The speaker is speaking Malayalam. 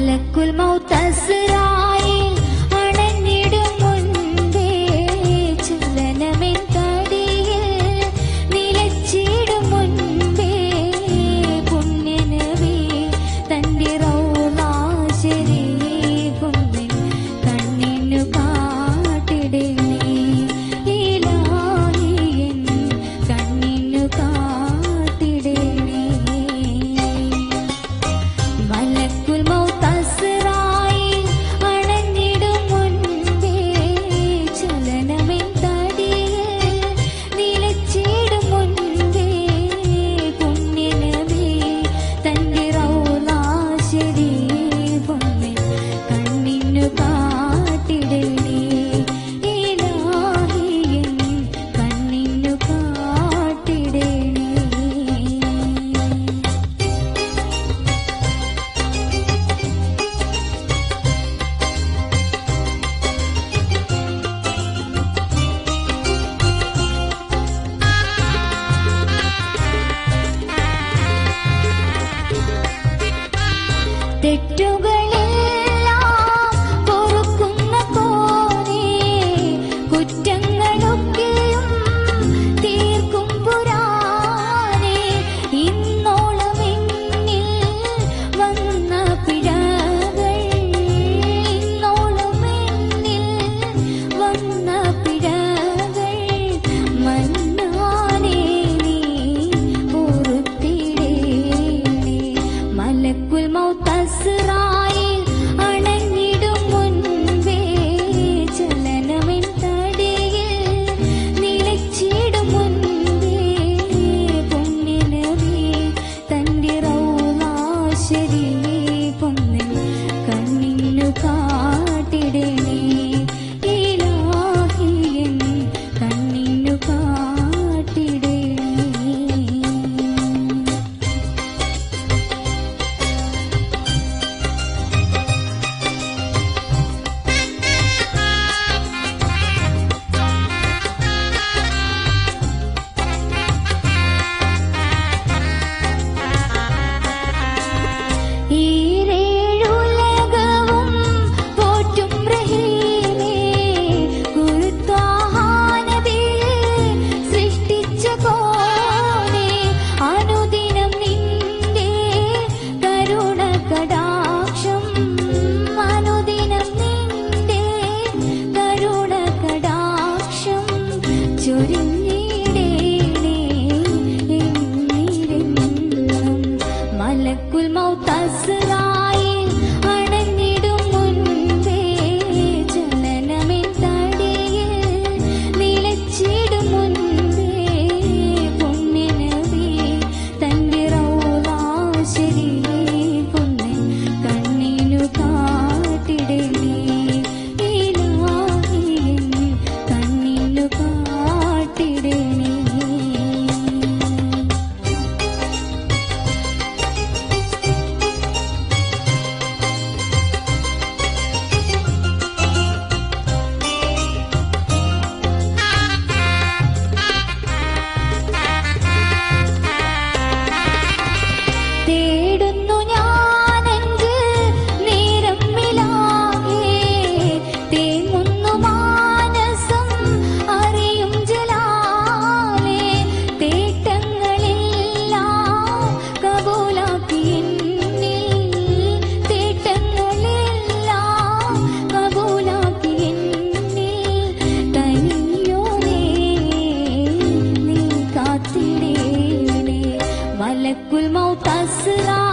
മലക്കുൽ മൗത്ത് അസ്റായീൽ അണഞ്ഞിടും മുൻപേ ചലനമെൻ തടിയിൽ നിലച്ചിടും മുൻപേ പുണ്യനബി തന്റെ റൗള ശരീഫും കണ്ണിനു കാട്ടിടണേ ഇലാഹി എൻ കണ്ണിനു കാട്ടിടണേ. മലക്കുൽ മൗത്ത് അസ്റായീൽ അണഞ്ഞിടും മുൻപേ ചലനമെൻ തടിയിൽ നിലച്ചിടും മുൻപേ പുണ്യനബി തന്റെ റൗള ശരീഫും കണ്ണിനു കാട്ടിടണേ ഇലാഹി എൻ കണ്ണിനു കാട്ടിടണേ. തെറ്റുകളെല്ലാം പൊറുക്കുന്ന കോനേ കുറ്റങ്ങളൊക്കെയും തീർക്കും പുരാനേ ഇന്നോളം എന്നിൽ വന്ന പിഴകൾ ഇന്നോളം എന്നിൽ വന്ന പിഴകൾ മന്നാനേ നീ പൊറുത്തിടേണേ. മലക്കുൽ മൗത്ത് അസ്റായീൽ അണഞ്ഞിടും മുൻപേ ചലനമെൻ തടിയിൽ നിലച്ചിടും മുൻപേ പുണ്യനബി തന്റെ റൗള ശരീഫും കണ്ണിനു കാട്ടിടണേ ഇലാഹി എൻ കണ്ണിനു കാട്ടിടണേ. ഈരേഴുലകവും പോറ്റും റഹീമേ ഗുരുത്വാഹാനബിയെ സൃഷ്ടിച്ച കോനേ അനുദിനം നിന്റെ കരുണ കടാക്ഷം അനുദിനം നിന്റെ കരുണ കടാക്ഷം ചൊരിഞ്ഞിടേണേ എന്നിലെന്നും. മലക്കുൽ മൗത്ത് അസ്റായീൽ അണഞ്ഞിടും മുൻപേ ചലനമെൻ തടിയിൽ നിലച്ചിടും മുൻപേ പുണ്യനബി തന്റെ റൗള ശരീഫും കണ്ണിനു കാട്ടിടണേ ഇലാഹി എൻ കണ്ണിനു കാട്ടിടണേ. തേടുന്നു ഞാനെന്റെ നേരം മിലാകെ തേങ്ങുന്നു മാനസം അറിയും ജലാലേ തേട്ടങ്ങളെല്ലാം കബൂലാക്കി എന്നിൽ തേട്ടങ്ങളെല്ലാം കബൂലാക്കി എന്നിൽ തനിയോനേ നീ കാത്തിടേണേ. മലക്കുൽ മൗത്ത് അസ്റായീൽ